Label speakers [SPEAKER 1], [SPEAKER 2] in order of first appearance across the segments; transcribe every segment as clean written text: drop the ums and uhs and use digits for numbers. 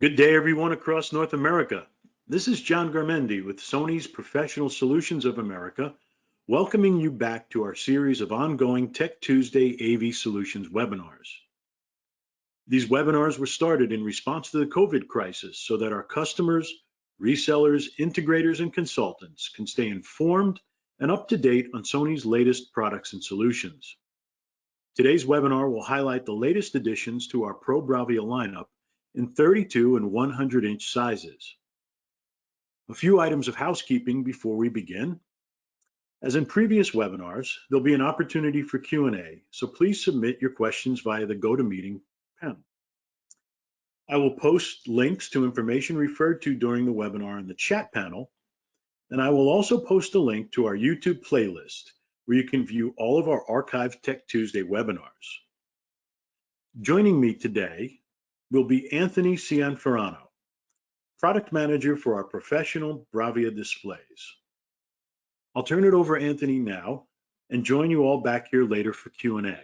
[SPEAKER 1] Good day, everyone across North America. This is John Garmendi with Sony's Professional Solutions of America, welcoming you back to our series of ongoing Tech Tuesday AV Solutions webinars. These webinars were started in response to the COVID crisis so that our customers, resellers, integrators, and consultants can stay informed and up to date on Sony's latest products and solutions. Today's webinar will highlight the latest additions to our Pro BRAVIA lineup in 32 and 100-inch sizes. A few items of housekeeping before we begin. As in previous webinars, there'll be an opportunity for Q&A, so please submit your questions via the GoToMeeting panel. I will post links to information referred to during the webinar in the chat panel, and I will also post a link to our YouTube playlist where you can view all of our archived Tech Tuesday webinars. Joining me today will be Anthony Cianferrano, Product Manager for our professional BRAVIA displays. I'll turn it over to Anthony now and join you all back here later for Q&A.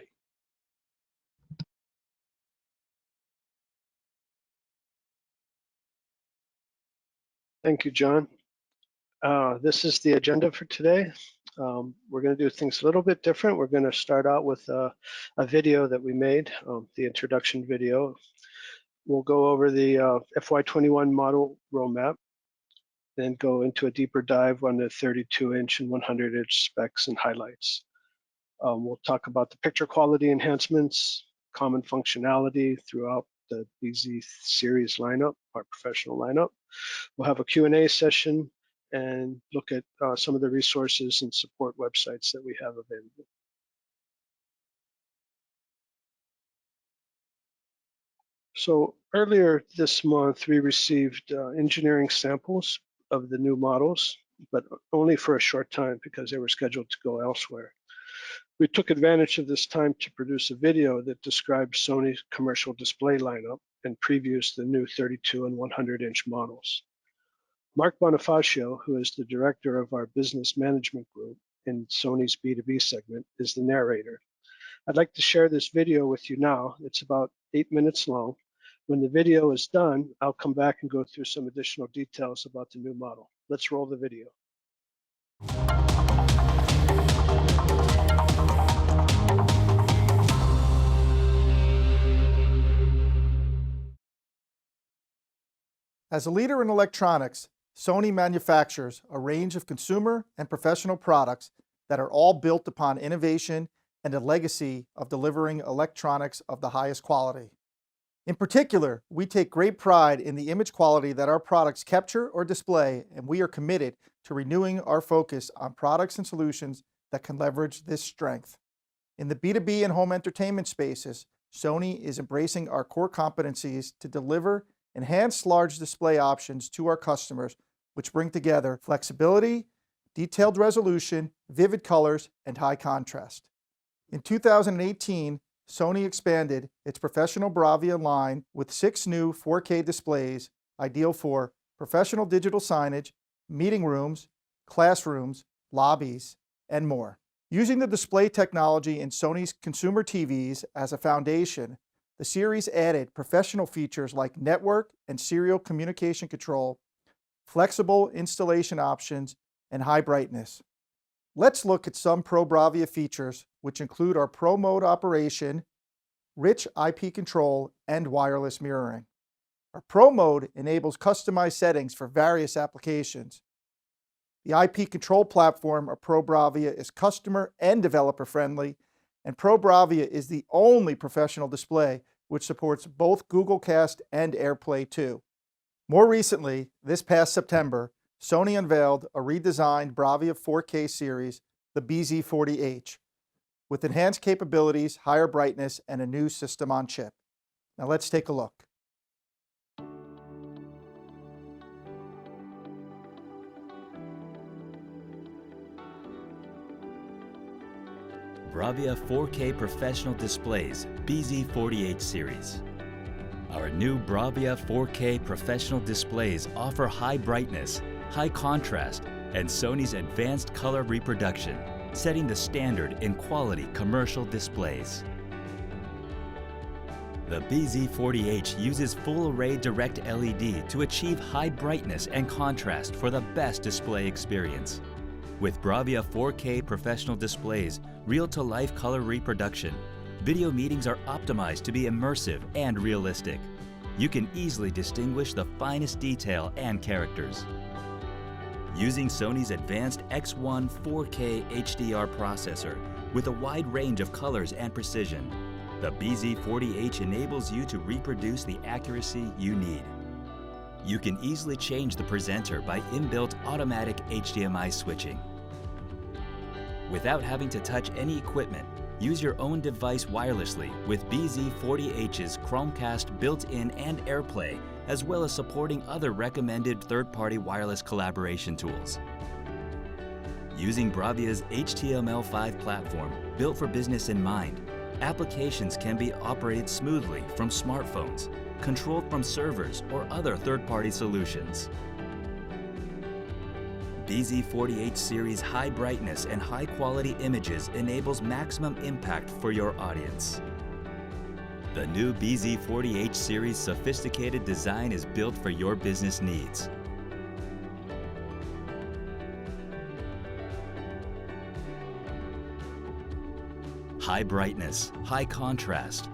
[SPEAKER 2] Thank you, John. This is the agenda for today. We're going to do things a little bit different. We're going to start out with a video that we made, the introduction video. We'll go over the FY21 model roadmap, then go into a deeper dive on the 32-inch and 100-inch specs and highlights. We'll talk about the picture quality enhancements, common functionality throughout the BZ series lineup, our professional lineup. We'll have a Q&A session and look at some of the resources and support websites that we have available. So earlier this month, we received engineering samples of the new models, but only for a short time because they were scheduled to go elsewhere. We took advantage of this time to produce a video that describes Sony's commercial display lineup and previews the new 32 and 100-inch models. Mark Bonifacio, who is the director of our business management group in Sony's B2B segment, is the narrator. I'd like to share this video with you now. It's about 8 minutes long. When the video is done, I'll come back and go through some additional details about the new model. Let's roll the video.
[SPEAKER 3] As a leader in electronics, Sony manufactures a range of consumer and professional products that are all built upon innovation and a legacy of delivering electronics of the highest quality. In particular, we take great pride in the image quality that our products capture or display, and we are committed to renewing our focus on products and solutions that can leverage this strength. In the B2B and home entertainment spaces, Sony is embracing our core competencies to deliver enhanced large display options to our customers, which bring together flexibility, detailed resolution, vivid colors, and high contrast. In 2018, Sony expanded its professional BRAVIA line with 6 new 4K displays, ideal for professional digital signage, meeting rooms, classrooms, lobbies, and more. Using the display technology in Sony's consumer TVs as a foundation, the series added professional features like network and serial communication control, flexible installation options, and high brightness. Let's look at some Pro BRAVIA features, which include our Pro Mode operation, rich IP control, and wireless mirroring. Our Pro Mode enables customized settings for various applications. The IP control platform of Pro BRAVIA is customer and developer friendly, and Pro BRAVIA is the only professional display which supports both Google Cast and AirPlay 2. More recently, this past September, Sony unveiled a redesigned BRAVIA 4K series, the BZ40H, with enhanced capabilities, higher brightness, and a new system on chip. Now let's take a look.
[SPEAKER 4] BRAVIA 4K Professional Displays BZ40H Series. Our new BRAVIA 4K Professional Displays offer high brightness, high contrast, and Sony's advanced color reproduction, setting the standard in quality commercial displays. The BZ40H uses full array direct LED to achieve high brightness and contrast for the best display experience. With BRAVIA 4K professional displays, real-to-life color reproduction, video meetings are optimized to be immersive and realistic. You can easily distinguish the finest detail and characters. Using Sony's advanced X1 4K HDR processor with a wide range of colors and precision, the BZ40H enables you to reproduce the accuracy you need. You can easily change the presenter by inbuilt automatic HDMI switching. Without having to touch any equipment, use your own device wirelessly with BZ40H's Chromecast built-in and AirPlay, as well as supporting other recommended third-party wireless collaboration tools. Using BRAVIA's HTML5 platform, built for business in mind, applications can be operated smoothly from smartphones, controlled from servers or other third-party solutions. BZ40H series high brightness and high quality images enables maximum impact for your audience. The new BZ40H series sophisticated design is built for your business needs. High brightness, high contrast,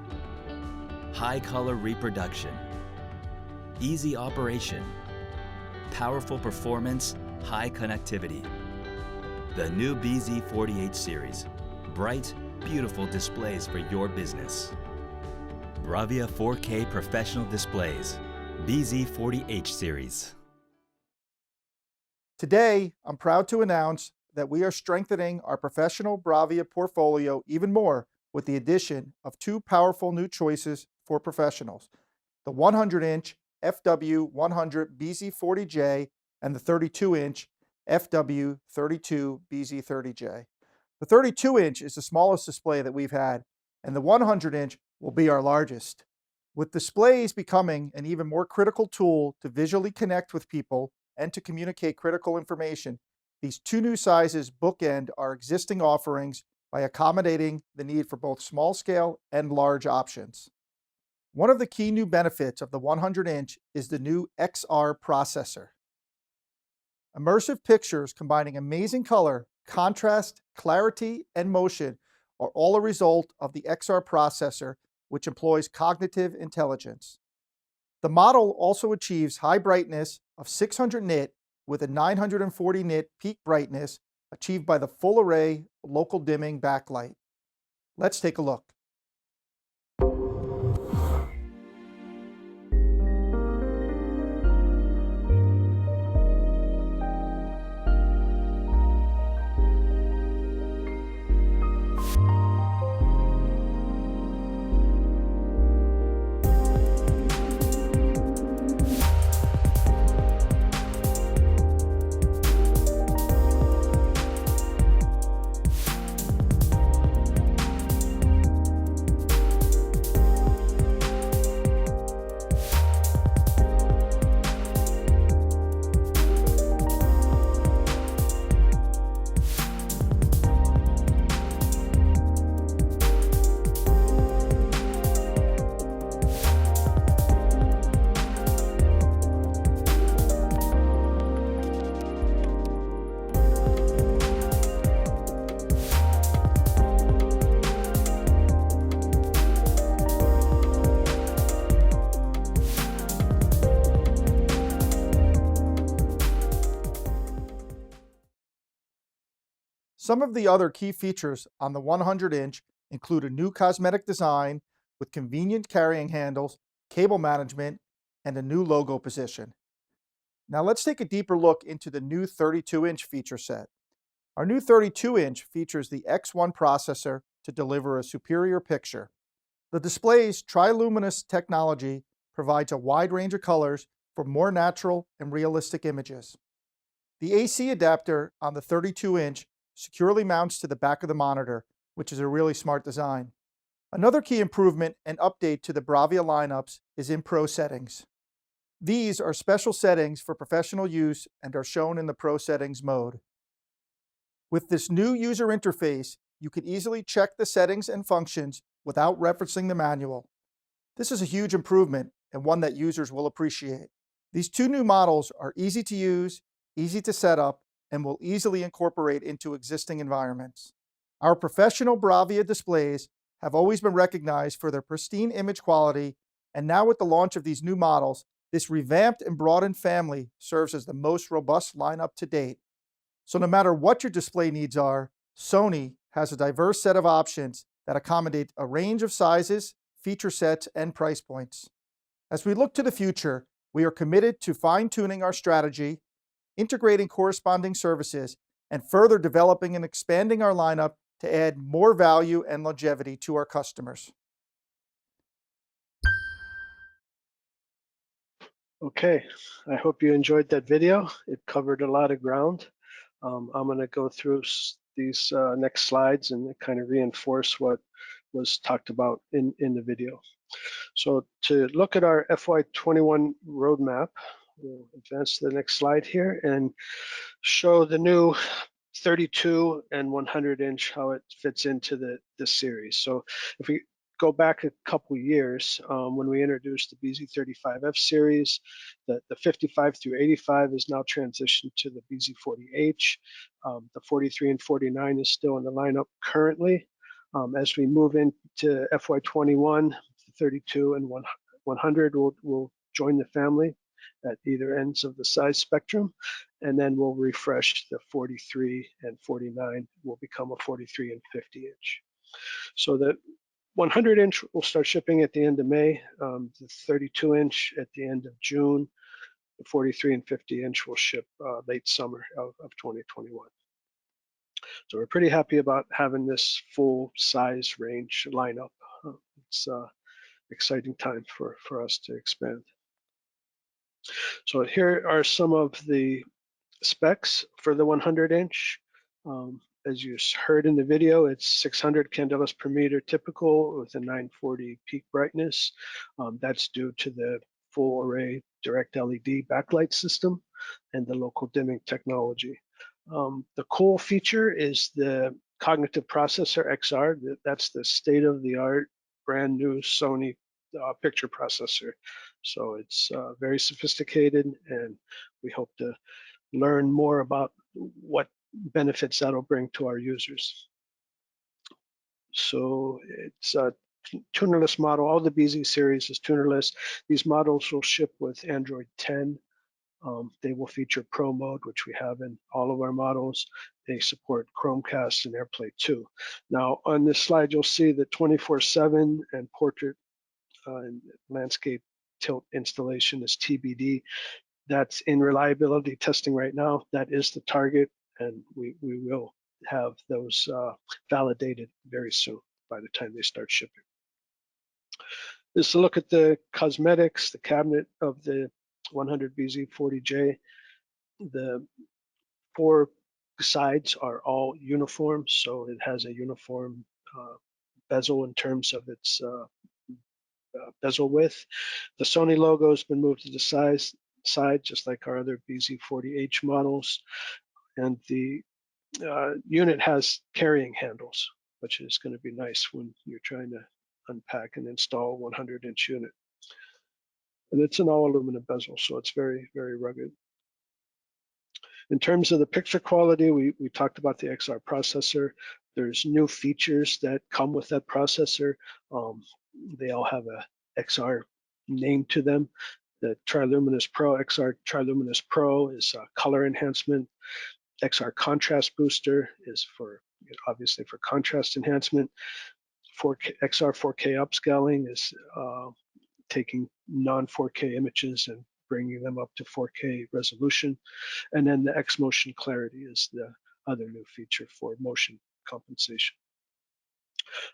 [SPEAKER 4] high color reproduction, easy operation, powerful performance, high connectivity. The new BZ40H series, bright, beautiful displays for your business. BRAVIA 4K professional displays, BZ40H series.
[SPEAKER 3] Today, I'm proud to announce that we are strengthening our professional BRAVIA portfolio even more with the addition of two powerful new choices for professionals: the 100-inch FW100 BZ40J and the 32-inch FW32 BZ30J. The 32-inch is the smallest display that we've had, and the 100-inch will be our largest. With displays becoming an even more critical tool to visually connect with people and to communicate critical information, these two new sizes bookend our existing offerings by accommodating the need for both small-scale and large options. One of the key new benefits of the 100-inch is the new XR processor. Immersive pictures combining amazing color, contrast, clarity, and motion are all a result of the XR processor, which employs cognitive intelligence. The model also achieves high brightness of 600 nit with a 940 nit peak brightness achieved by the full array local dimming backlight. Let's take a look. Some of the other key features on the 100-inch include a new cosmetic design with convenient carrying handles, cable management, and a new logo position. Now let's take a deeper look into the new 32-inch feature set. Our new 32-inch features the X1 processor to deliver a superior picture. The display's TRILUMINOS technology provides a wide range of colors for more natural and realistic images. The AC adapter on the 32-inch securely mounts to the back of the monitor, which is a really smart design. Another key improvement and update to the BRAVIA lineups is in Pro settings. These are special settings for professional use and are shown in the Pro settings mode. With this new user interface, you can easily check the settings and functions without referencing the manual. This is a huge improvement and one that users will appreciate. These two new models are easy to use, easy to set up, and will easily incorporate into existing environments. Our professional BRAVIA displays have always been recognized for their pristine image quality, and now with the launch of these new models, this revamped and broadened family serves as the most robust lineup to date. So no matter what your display needs are, Sony has a diverse set of options that accommodate a range of sizes, feature sets, and price points. As we look to the future, we are committed to fine-tuning our strategy, integrating corresponding services, and further developing and expanding our lineup to add more value and longevity to our customers.
[SPEAKER 2] Okay, I hope you enjoyed that video. It covered a lot of ground. I'm going to go through these next slides and kind of reinforce what was talked about in the video. So to look at our FY21 roadmap, we'll advance to the next slide here and show the new 32 and 100 inch, how it fits into this series. So if we go back a couple years, when we introduced the BZ35F series, the 55 through 85 is now transitioned to the BZ40H. The 43 and 49 is still in the lineup currently. As we move into FY21, the 32 and 100 will join the family at either ends of the size spectrum, and then we'll refresh the 43 and 49 will become a 43 and 50 inch. So the 100 inch will start shipping at the end of May, the 32 inch at the end of June, the 43 and 50 inch will ship late summer of 2021. So we're pretty happy about having this full size range lineup. It's exciting time for us to expand. So here are some of the specs for the 100 inch. As you heard in the video, it's 600 candelas per meter typical with a 940 peak brightness. That's due to the full array direct LED backlight system and the local dimming technology. The cool feature is the cognitive processor XR. That's the state-of-the-art brand new Sony picture processor. So it's very sophisticated, and we hope to learn more about what benefits that'll bring to our users. So it's a tunerless model. All the BZ series is tunerless. These models will ship with Android 10. They will feature Pro mode, which we have in all of our models. They support Chromecast and AirPlay 2. Now on this slide, you'll see that 24/7 and portrait and landscape tilt installation is TBD. That's in reliability testing right now. That is the target, and we will have those validated very soon by the time they start shipping. This is a look at the cosmetics, the cabinet of the 100 BZ40J. The four sides are all uniform, so it has a uniform bezel in terms of its bezel width. The Sony logo has been moved to the side, just like our other BZ40H models. And the unit has carrying handles, which is going to be nice when you're trying to unpack and install a 100-inch unit. And it's an all aluminum bezel, so it's very, very rugged. In terms of the picture quality, we talked about the XR processor. There's new features that come with that processor. They all have a XR name to them. The TRILUMINOS Pro, XR TRILUMINOS Pro is color enhancement. XR contrast booster is for, obviously, for contrast enhancement. XR 4K upscaling is taking non-4K images and bringing them up to 4K resolution. And then the X Motion Clarity is the other new feature for motion compensation.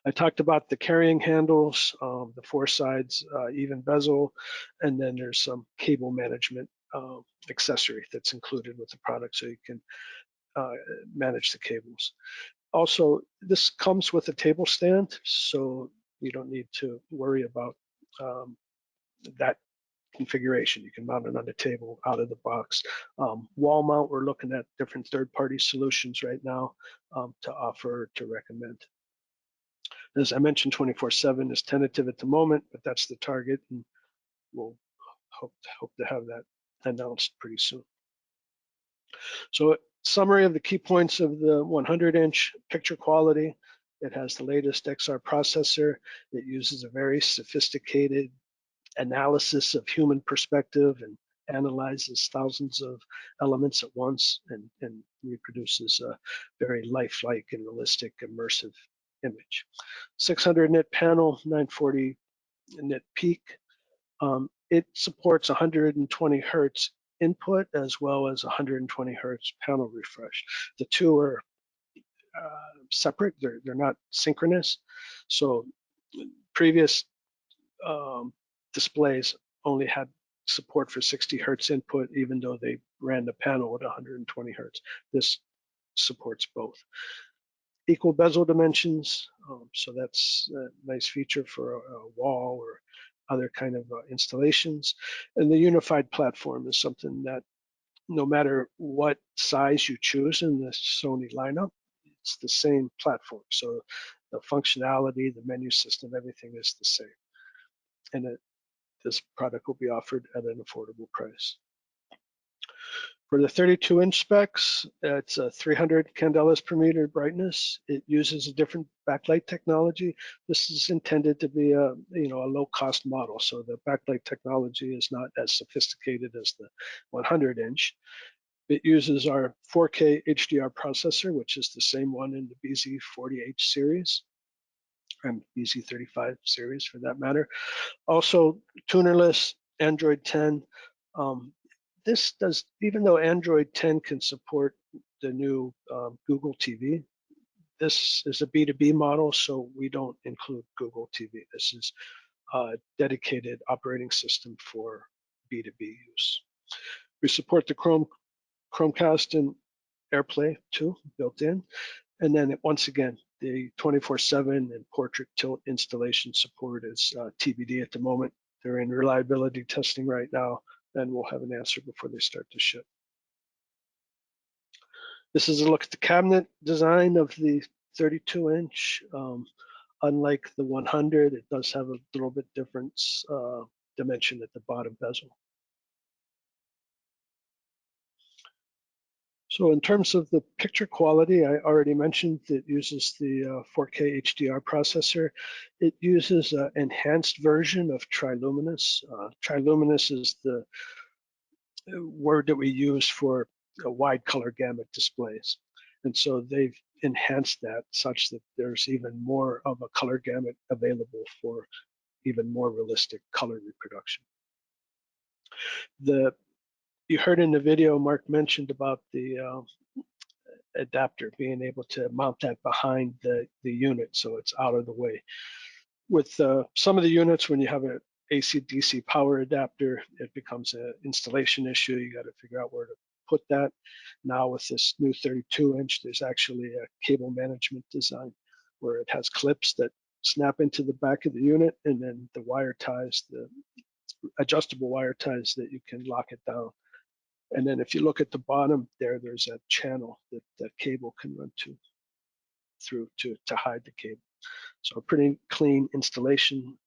[SPEAKER 2] I talked about the carrying handles, the four sides, even bezel, and then there's some cable management accessory that's included with the product, so you can manage the cables. Also, this comes with a table stand, so you don't need to worry about that configuration. You can mount it on the table out of the box. Wall mount, we're looking at different third-party solutions right now to offer, to recommend. As I mentioned, 24/7 is tentative at the moment, but that's the target, and we'll hope to have that announced pretty soon. So summary of the key points of the 100-inch picture quality. It has the latest XR processor. It uses a very sophisticated analysis of human perspective and analyzes thousands of elements at once and reproduces a very lifelike and realistic immersive image. 600 nit panel, 940 nit peak. It supports 120 hertz input as well as 120 hertz panel refresh. The two are separate, they're not synchronous. So previous displays only had support for 60 hertz input, even though they ran the panel at 120 hertz. This supports both. Equal bezel dimensions, so that's a nice feature for a wall or other kind of installations. And the unified platform is something that no matter what size you choose in the Sony lineup, it's the same platform. So the functionality, the menu system, everything is the same. And this product will be offered at an affordable price. For the 32-inch specs, it's a 300 candelas per meter brightness. It uses a different backlight technology. This is intended to be a low-cost model, so the backlight technology is not as sophisticated as the 100-inch. It uses our 4K HDR processor, which is the same one in the BZ40H series and BZ35 series for that matter. Also, tunerless Android 10. This does, even though Android 10 can support the new Google TV, this is a B2B model, so we don't include Google TV. This is a dedicated operating system for B2B use. We support the Chromecast and AirPlay too, built in. And then once again, the 24/7 and portrait tilt installation support is TBD at the moment. They're in reliability testing right now, and we'll have an answer before they start to ship. This is a look at the cabinet design of the 32-inch. Unlike the 100, it does have a little bit different dimension at the bottom bezel. So in terms of the picture quality, I already mentioned it uses the 4K HDR processor. It uses an enhanced version of TRILUMINOS. TRILUMINOS is the word that we use for a wide color gamut displays. And so they've enhanced that such that there's even more of a color gamut available for even more realistic color reproduction. You heard in the video, Mark mentioned about the adapter, being able to mount that behind the unit so it's out of the way. With some of the units, when you have an AC/DC power adapter, it becomes an installation issue. You got to figure out where to put that. Now with this new 32-inch, there's actually a cable management design where it has clips that snap into the back of the unit, and then the wire ties, the adjustable wire ties that you can lock it down. And then if you look at the bottom there's a channel that that cable can run through to hide the cable. So a pretty clean installation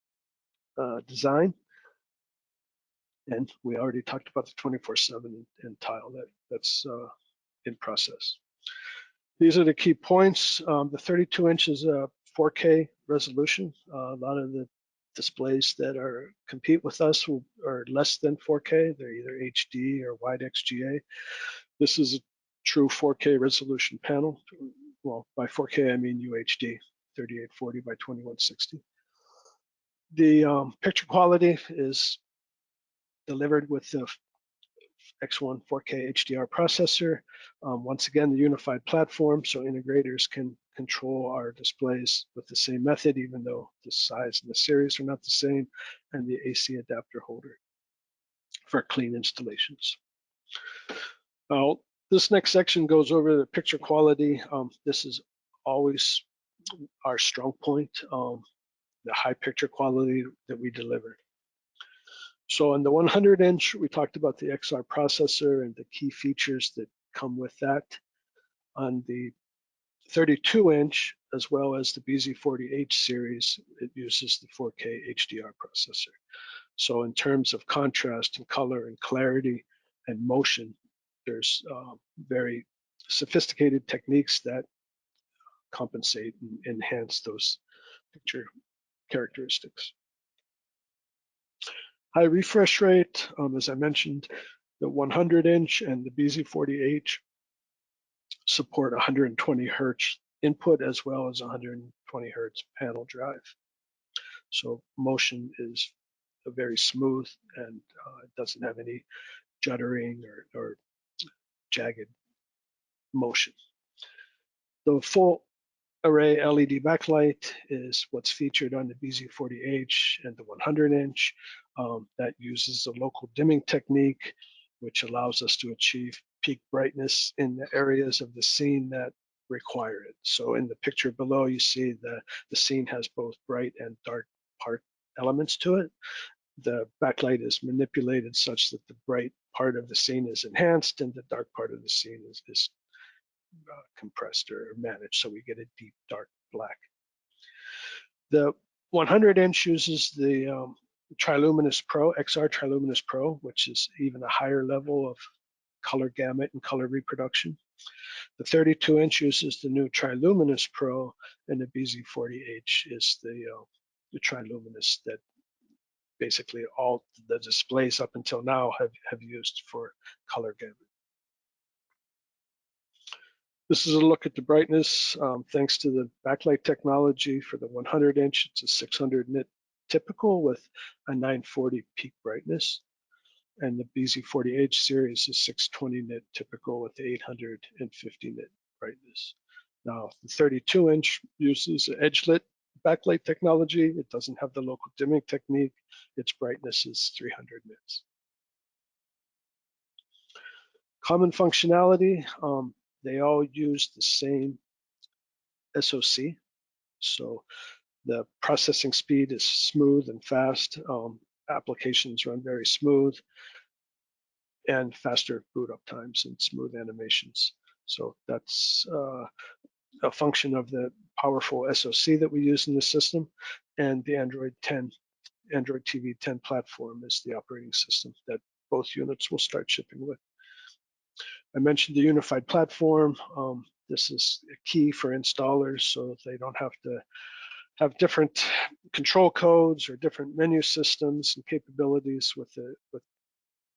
[SPEAKER 2] design. And we already talked about the 24/7 and tile that's in process. These are the key points. The 32-inch is a 4K resolution. A lot of the displays that compete with us are less than 4K. They're either HD or wide XGA. This is a true 4K resolution panel. Well, by 4K I mean UHD, 3840 by 2160. The picture quality is delivered with the X1 4K HDR processor. Once again, the unified platform, so integrators can control our displays with the same method, even though the size and the series are not the same, and the AC adapter holder for clean installations. Now, this next section goes over the picture quality. This is always our strong point, the high picture quality that we deliver. So on the 100-inch, we talked about the XR processor and the key features that come with that. On the 32-inch, as well as the BZ40H series, it uses the 4K HDR processor. So in terms of contrast and color and clarity and motion, there's very sophisticated techniques that compensate and enhance those picture characteristics. High refresh rate, as I mentioned, the 100-inch and the BZ40H support 120 hertz input as well as 120 hertz panel drive. So motion is very smooth and it doesn't have any juddering or jagged motion. The full array LED backlight is what's featured on the BZ40H and the 100-inch. That uses a local dimming technique, which allows us to achieve peak brightness in the areas of the scene that require it. So in the picture below, you see the scene has both bright and dark part elements to it. The backlight is manipulated such that the bright part of the scene is enhanced and the dark part of the scene is compressed or managed, so we get a deep dark black. The 100-inch uses the TRILUMINOS Pro, XR TRILUMINOS Pro, which is even a higher level of color gamut and color reproduction. The 32-inch uses the new TRILUMINOS Pro, and the BZ40H is the TRILUMINOS that basically all the displays up until now have used for color gamut. This is a look at the brightness. Thanks to the backlight technology for the 100-inch, it's a 600 nit typical with a 940 peak brightness. And the BZ40H series is 620 nit typical with 850 nit brightness. Now, the 32-inch uses edge-lit backlight technology. It doesn't have the local dimming technique. Its brightness is 300 nits. Common functionality, they all use the same SoC. So the processing speed is smooth and fast. Applications run very smooth and faster boot up times and smooth animations. So that's a function of the powerful SoC that we use in the system, and the Android TV 10 platform is the operating system that both units will start shipping with. I mentioned the unified platform. This is a key for installers so they don't have to have different control codes or different menu systems and capabilities with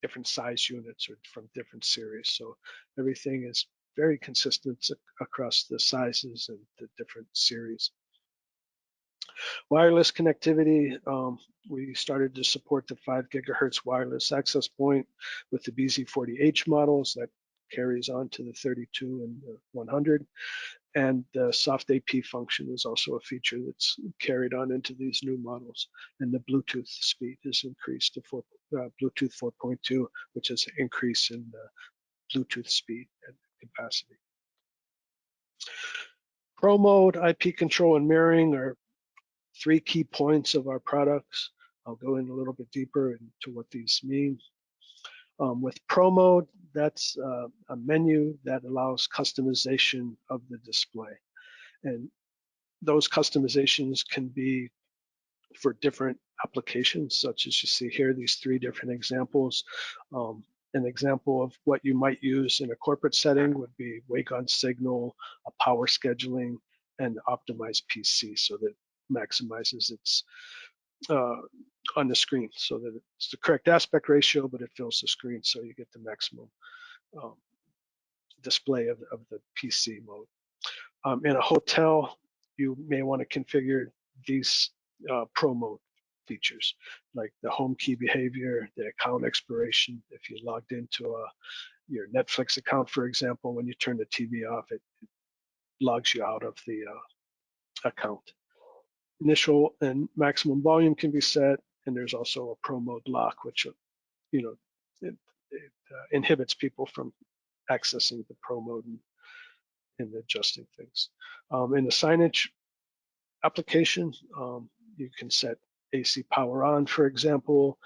[SPEAKER 2] different size units or from different series. So everything is very consistent across the sizes and the different series. Wireless connectivity, we started to support the 5 gigahertz wireless access point with the BZ40H models. That carries on to the 32 and the 100. And the soft AP function is also a feature that's carried on into these new models. And the Bluetooth speed is increased to Bluetooth 4.2, which is an increase in the Bluetooth speed and capacity. Pro mode, IP control, and mirroring are 3 key points of our products. I'll go in a little bit deeper into what these mean. With Pro mode, that's a menu that allows customization of the display. And those customizations can be for different applications, such as you see here, these 3 different examples. An example of what you might use in a corporate setting would be wake on signal, a power scheduling, and optimized PC so that it maximizes its on the screen so that it's the correct aspect ratio, but it fills the screen so you get the maximum display of the PC mode. In a hotel, you may want to configure these Pro mode features, like the home key behavior, the account expiration. If you logged into your Netflix account, for example, when you turn the TV off, it logs you out of the account. Initial and maximum volume can be set, and there's also a Pro mode lock, which it inhibits people from accessing the Pro mode and adjusting things. In the signage application, you can set AC power on, for example.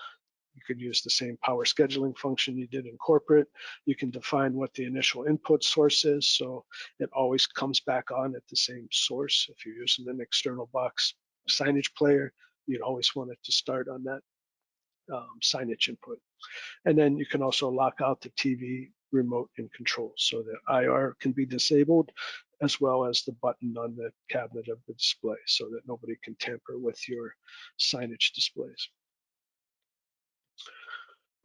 [SPEAKER 2] You could use the same power scheduling function you did in corporate. You can define what the initial input source is, so it always comes back on at the same source. If you're using an external box signage player, you'd always want it to start on that signage input. And then you can also lock out the TV remote and control, so the IR can be disabled, as well as the button on the cabinet of the display, so that nobody can tamper with your signage displays.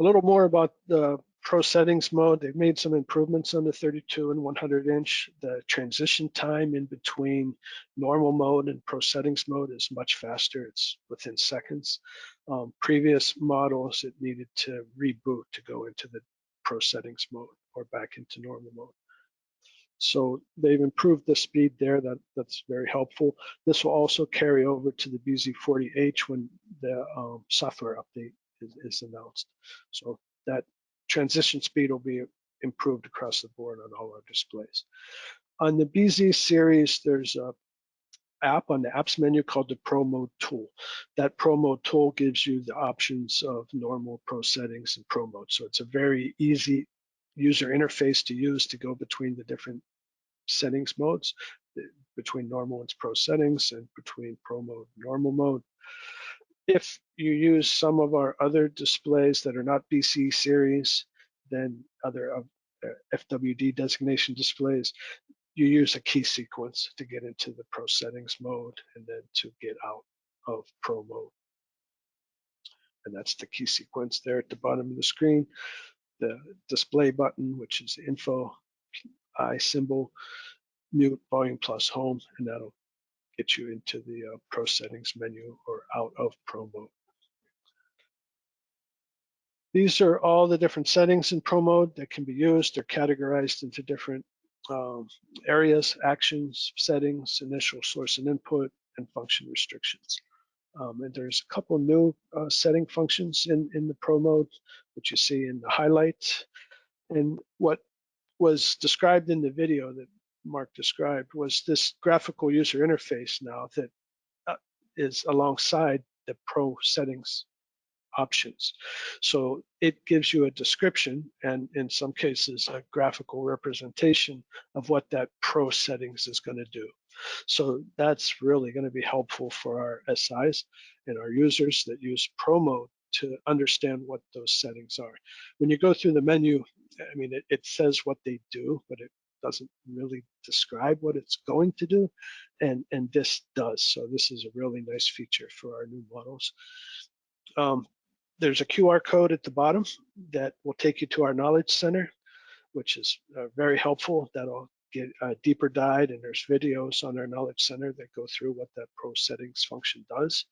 [SPEAKER 2] A little more about the Pro settings mode. They've made some improvements on the 32 and 100 inch. The transition time in between normal mode and Pro settings mode is much faster. It's within seconds. Previous models, it needed to reboot to go into the Pro settings mode or back into normal mode. So they've improved the speed there. That's very helpful. This will also carry over to the BZ40H when the software update is announced. So that transition speed will be improved across the board on all our displays. On the BZ series, there's a app on the apps menu called the Pro Mode tool. That Pro Mode tool gives you the options of normal, Pro settings, and Pro Mode. So it's a very easy user interface to use to go between the different settings modes, between normal and Pro settings, and between Pro Mode and normal mode. If you use some of our other displays that are not BC series, then other FWD designation displays, you use a key sequence to get into the Pro settings mode and then to get out of Pro mode. And that's the key sequence there at the bottom of the screen. The display button, which is the info, I symbol, mute, volume plus home, and that'll get you into the Pro settings menu or out of Pro mode. These are all the different settings in Pro mode that can be used. They're categorized into different areas: actions, settings, initial source and input, and function restrictions. And there's a couple new setting functions in the Pro mode, which you see in the highlight. And what was described in the video that Mark described was this graphical user interface now that is alongside the Pro settings options. So it gives you a description and in some cases a graphical representation of what that Pro settings is going to do. So that's really going to be helpful for our SIs and our users that use Pro mode to understand what those settings are. When you go through the menu, I mean, it says what they do, but it doesn't really describe what it's going to do, and this does. So this is a really nice feature for our new models. There's a QR code at the bottom that will take you to our Knowledge Center, which is very helpful. That'll get a deeper dive, and there's videos on our Knowledge Center that go through what that Pro settings function does.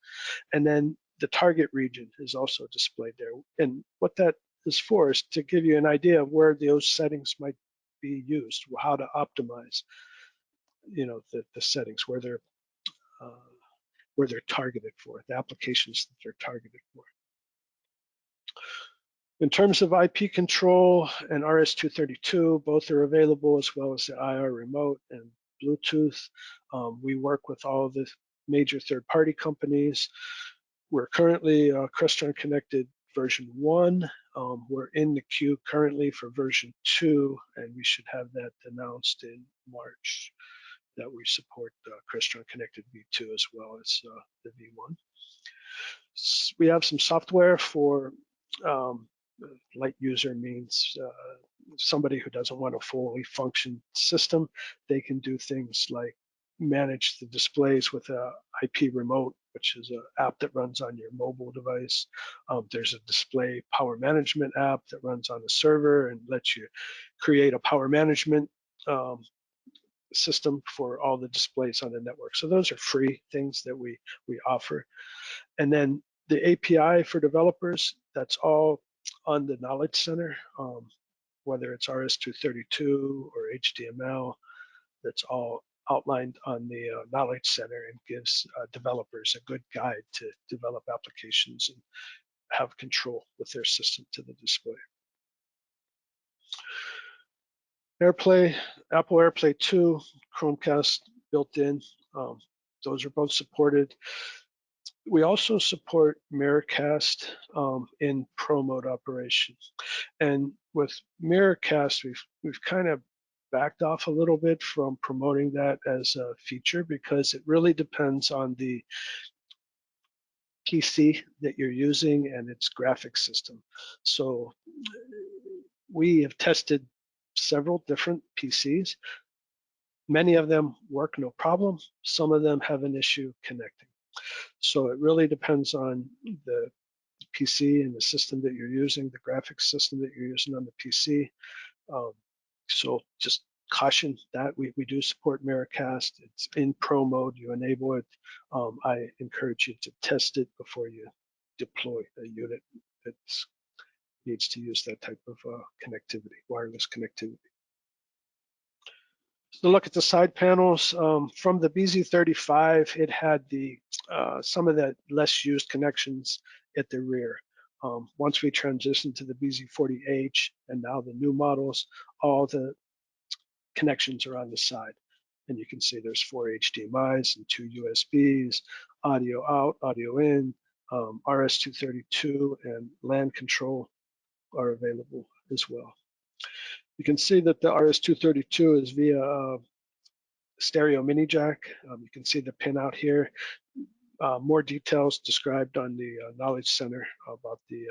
[SPEAKER 2] And then the target region is also displayed there. And what that is for is to give you an idea of where those settings might be used, how to optimize, you know, the settings, where they're targeted for, the applications that they're targeted for. In terms of IP control and RS-232, both are available, as well as the IR remote and Bluetooth. We work with all of the major third-party companies. We're currently Crestron Connected version 1. We're in the queue currently for version 2, and we should have that announced in March, that we support Crestron Connected V2 as well as the V1. We have some software for light user, means somebody who doesn't want a fully functioned system. They can do things like manage the displays with a IP remote, which is an app that runs on your mobile device. There's a display power management app that runs on a server and lets you create a power management system for all the displays on the network. So those are free things that we offer. And then the API for developers, that's all on the Knowledge Center, whether it's RS-232 or HTML, that's all outlined on the Knowledge Center and gives developers a good guide to develop applications and have control with their system to the display. AirPlay, Apple AirPlay 2, Chromecast built in, those are both supported. We also support Mirrorcast in Pro mode operation. And with Mirrorcast, we've kind of backed off a little bit from promoting that as a feature because it really depends on the PC that you're using and its graphics system. So we have tested several different PCs. Many of them work no problem. Some of them have an issue connecting. So it really depends on the PC and the system that you're using, the graphics system that you're using on the PC. So just caution that we do support Mirrorcast. It's in Pro mode. You enable it. I encourage you to test it before you deploy a unit that needs to use that type of connectivity, wireless connectivity. So look at the side panels. From the BZ35, it had some of the less used connections at the rear. Once we transitioned to the BZ40H and now the new models, all the connections are on the side. And you can see there's 4 HDMIs and 2 USBs, audio out, audio in, RS-232 and LAN control are available as well. You can see that the RS-232 is via stereo mini jack. You can see the pin out here. More details described on the Knowledge Center about the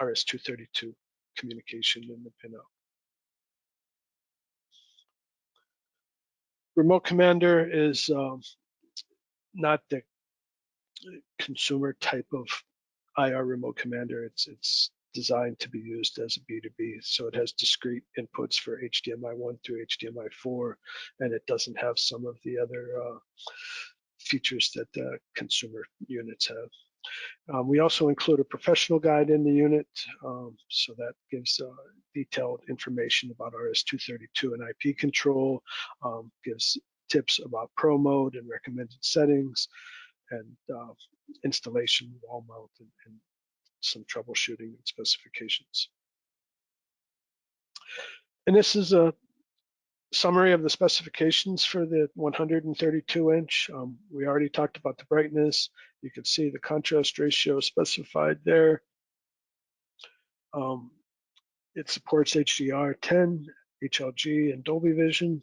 [SPEAKER 2] RS-232 communication in the pinout. Remote Commander is not the consumer type of IR remote commander. It's designed to be used as a B2B. So it has discrete inputs for HDMI 1 through HDMI 4, and it doesn't have some of the other features that consumer units have. We also include a professional guide in the unit, so that gives detailed information about RS-232 and IP control, gives tips about Pro mode and recommended settings, and installation, wall mount, and some troubleshooting and specifications. And this is a summary of the specifications for the 132-inch. We already talked about the brightness. You can see the contrast ratio specified there. It supports HDR10, HLG, and Dolby Vision.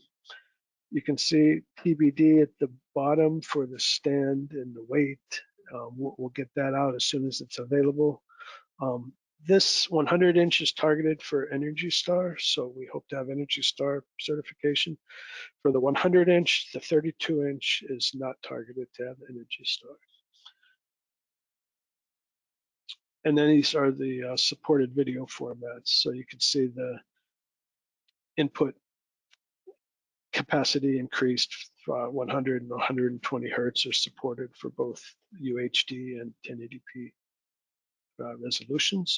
[SPEAKER 2] You can see TBD at the bottom for the stand and the weight. We'll get that out as soon as it's available. This 100-inch is targeted for Energy Star, so we hope to have Energy Star certification. For the 100-inch, the 32-inch is not targeted to have Energy Star. And then these are the supported video formats. So you can see the input capacity increased, 100 and 120 hertz are supported for both UHD and 1080p resolutions.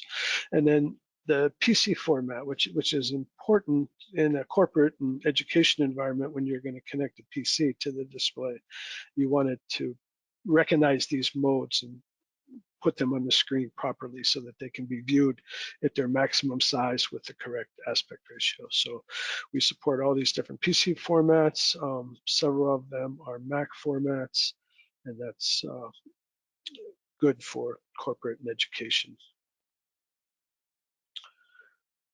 [SPEAKER 2] And then the PC format, which is important in a corporate and education environment when you're going to connect a PC to the display. You want it to recognize these modes and put them on the screen properly so that they can be viewed at their maximum size with the correct aspect ratio. So we support all these different PC formats. Several of them are Mac formats, and that's good for corporate and education.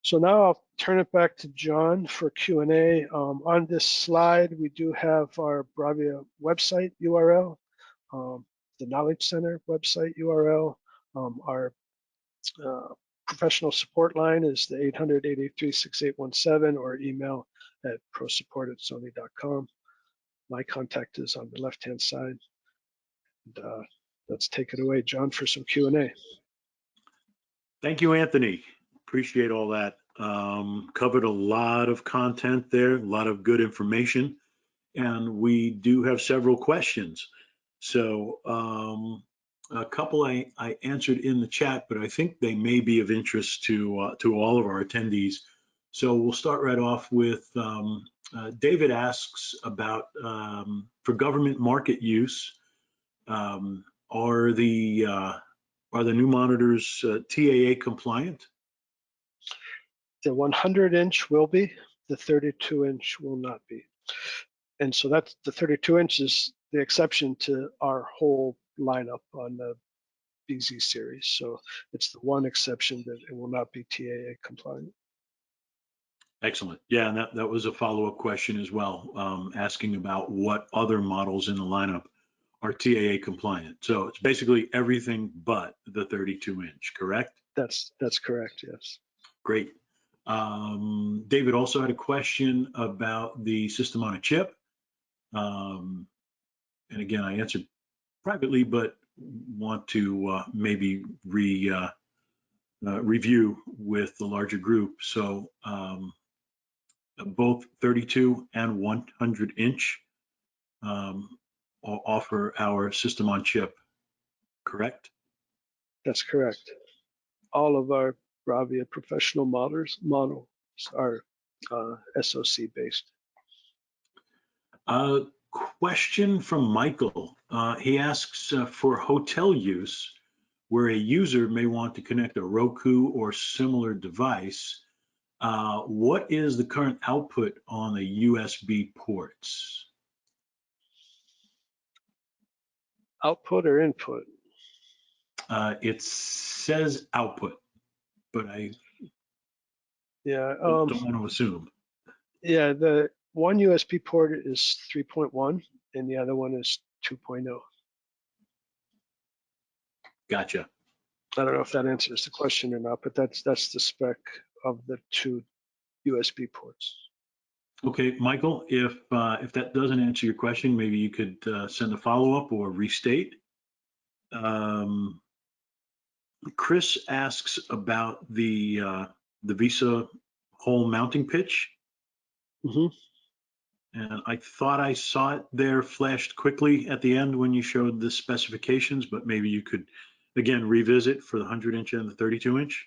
[SPEAKER 2] So now I'll turn it back to John for Q&A. On this slide, we do have our BRAVIA website URL, the Knowledge Center website URL. Our professional support line is the 800-883-6817 or email at prosupport@sony.com. My contact is on the left-hand side. And, let's take it away, John, for some Q&A.
[SPEAKER 1] Thank you, Anthony. Appreciate all that. Covered a lot of content there, a lot of good information, and we do have several questions. So a couple I answered in the chat, but I think they may be of interest to all of our attendees. So we'll start right off with David asks about for government market use, are the new monitors TAA compliant?
[SPEAKER 2] The 100-inch will be, the 32-inch will not be. And so that's the 32-inch is the exception to our whole lineup on the BZ series. So it's the one exception that it will not be TAA compliant.
[SPEAKER 1] Excellent. Yeah, and that was a follow-up question as well, asking about what other models in the lineup are TAA compliant. So it's basically everything but the 32-inch, correct?
[SPEAKER 2] That's correct, yes.
[SPEAKER 1] Great. David also had a question about the system on a chip. And again, I answered privately, but want to maybe review with the larger group. So both 32 and 100-inch offer our system on chip, correct?
[SPEAKER 2] That's correct. All of our BRAVIA professional models are SoC based.
[SPEAKER 1] Question from Michael. He asks for hotel use, where a user may want to connect a Roku or similar device, what is the current output on the USB ports?
[SPEAKER 2] Output or input?
[SPEAKER 1] It says output, but I
[SPEAKER 2] Yeah.
[SPEAKER 1] don't want to assume.
[SPEAKER 2] Yeah, the one USB port is 3.1 and the other one is 2.0.
[SPEAKER 1] Gotcha.
[SPEAKER 2] I don't know if that answers the question or not, but that's the spec of the two USB ports.
[SPEAKER 1] Okay, Michael, if that doesn't answer your question, maybe you could send a follow-up or restate. Chris asks about the VESA hole mounting pitch.
[SPEAKER 2] Mm-hmm.
[SPEAKER 1] And I thought I saw it there flashed quickly at the end when you showed the specifications, but maybe you could, again, revisit for the 100-inch and the 32-inch.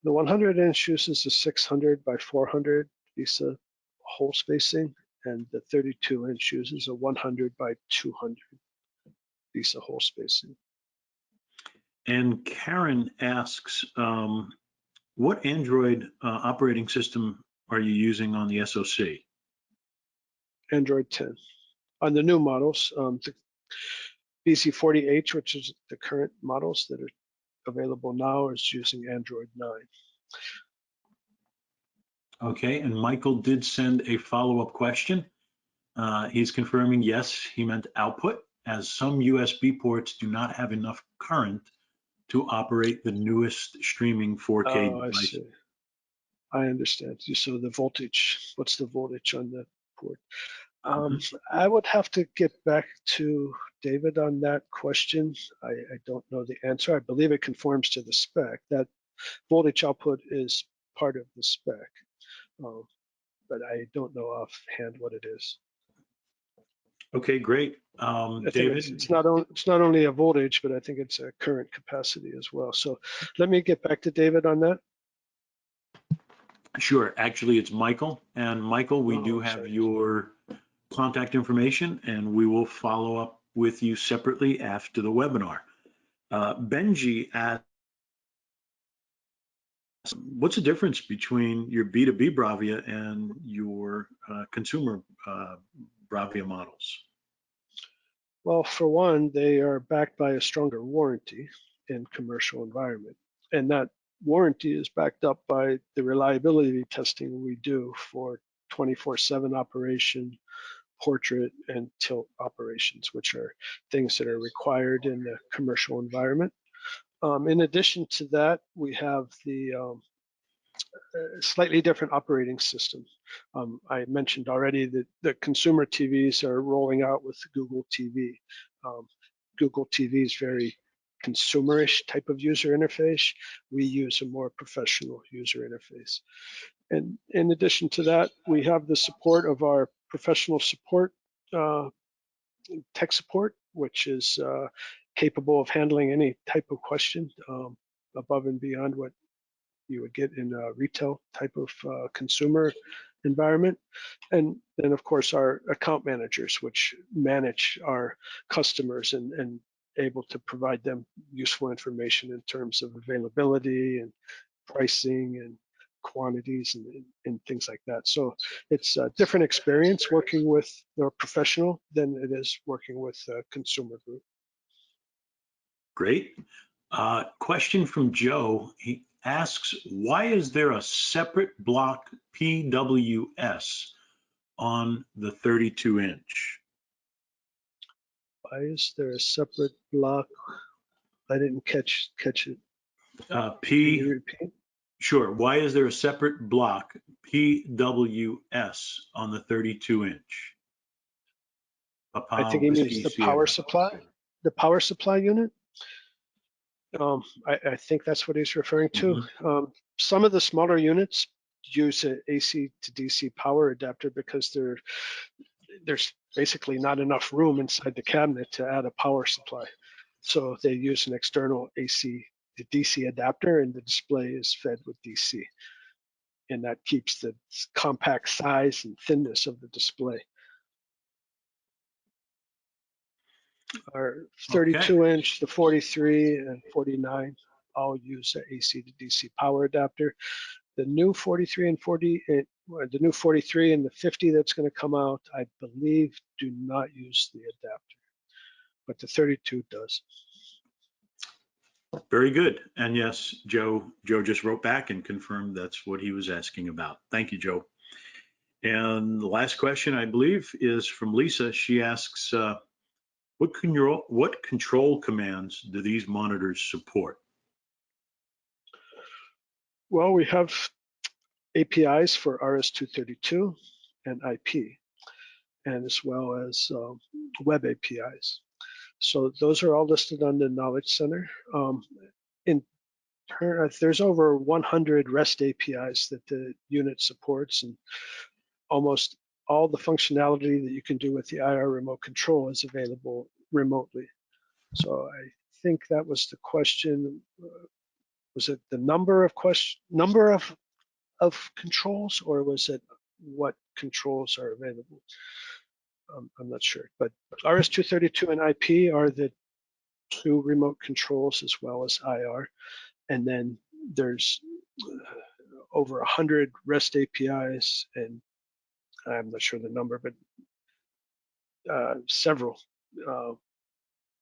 [SPEAKER 2] The 100-inch uses a 600 by 400 VESA hole spacing, and the 32-inch uses a 100 by 200 VESA hole spacing.
[SPEAKER 1] And Karen asks, what Android operating system are you using on the SoC?
[SPEAKER 2] Android 10. On the new models, the BC40H, which is the current models that are available now, is using Android 9.
[SPEAKER 1] Okay, and Michael did send a follow-up question. He's confirming, yes, he meant output, as some USB ports do not have enough current to operate the newest streaming 4K device.
[SPEAKER 2] I see. I understand. So the voltage, what's the voltage on the port? I would have to get back to David on that question. I don't know the answer. I believe it conforms to the spec. That voltage output is part of the spec, but I don't know offhand what it is.
[SPEAKER 1] Okay, great. David?
[SPEAKER 2] It's not only a voltage, but I think it's a current capacity as well. So let me get back to David on that.
[SPEAKER 1] Sure. Actually, it's Michael. And Michael, we do have your contact information, and we will follow up with you separately after the webinar. Benji asked, what's the difference between your B2B BRAVIA and your consumer BRAVIA models?
[SPEAKER 2] Well, for one, they are backed by a stronger warranty in commercial environment. And that warranty is backed up by the reliability testing we do for 24/7 operation, portrait, and tilt operations, which are things that are required in the commercial environment. In addition to that, we have the slightly different operating system. I mentioned already that the consumer TVs are rolling out with Google TV. Google TV is very consumerish type of user interface. We use a more professional user interface. And in addition to that, we have the support of our professional support, tech support, which is capable of handling any type of question above and beyond what you would get in a retail type of consumer environment. And then of course our account managers, which manage our customers and able to provide them useful information in terms of availability and pricing and quantities and things like that. So it's a different experience working with a professional than it is working with a consumer group.
[SPEAKER 1] Great. Question from Joe. He asks, why is there a separate block PWS on the 32-inch?
[SPEAKER 2] Why is there a separate block? I didn't catch it. Can you repeat?
[SPEAKER 1] Sure. Why is there a separate block PWS on the 32-inch?
[SPEAKER 2] I think he means the power supply, unit. I think that's what he's referring to. Some of the smaller units use an AC to DC power adapter because there's basically not enough room inside the cabinet to add a power supply. So they use an external AC to DC adapter, and the display is fed with DC. And that keeps the compact size and thinness of the display. Our 32-inch, the 43 and 49 all use an AC to DC power adapter. The new 43 and 40, the new 43 and the 50 that's going to come out, I believe, do not use the adapter, but the 32 does.
[SPEAKER 1] Very good. And yes, Joe just wrote back and confirmed that's what he was asking about. Thank you, Joe. And the last question, I believe, is from Lisa. She asks, what control commands do these monitors support?
[SPEAKER 2] Well, we have APIs for RS-232 and IP, and as well as web APIs. So those are all listed on the Knowledge Center. There's over 100 REST APIs that the unit supports, and almost all the functionality that you can do with the IR remote control is available remotely. So I think that was the question. Was it the number of controls, or was it what controls are available? I'm not sure, but RS-232 and IP are the two remote controls as well as IR. And then there's over 100 REST APIs, and I'm not sure the number, but several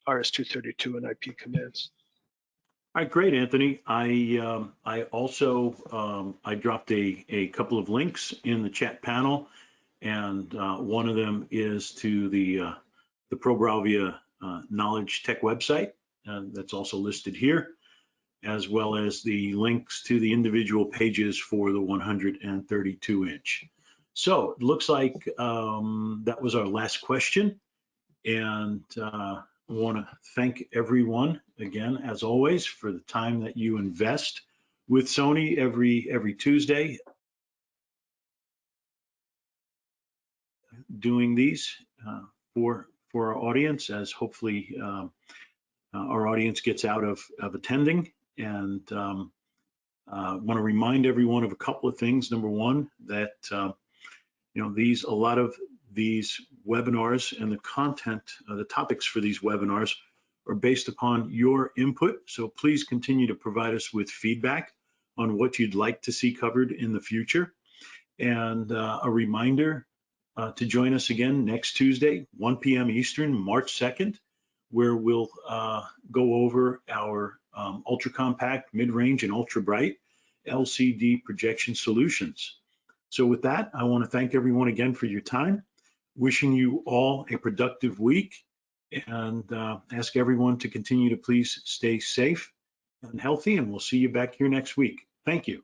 [SPEAKER 2] RS-232 and IP commands.
[SPEAKER 1] All right, great, Anthony. I also I dropped a couple of links in the chat panel, and one of them is to the Pro BRAVIA Knowledge Tech website, and that's also listed here, as well as the links to the individual pages for the 132-inch. So it looks like that was our last question, and I want to thank everyone again, as always, for the time that you invest with Sony every Tuesday, doing these for our audience, as hopefully our audience gets out of attending. And I want to remind everyone of a couple of things. Number one, that a lot of these webinars and the content, the topics for these webinars are based upon your input. So please continue to provide us with feedback on what you'd like to see covered in the future. And a reminder to join us again next Tuesday, 1 p.m. Eastern, March 2nd, where we'll go over our ultra compact, mid-range, and ultra bright LCD projection solutions. So with that, I want to thank everyone again for your time, wishing you all a productive week, and ask everyone to continue to please stay safe and healthy, and we'll see you back here next week. Thank you.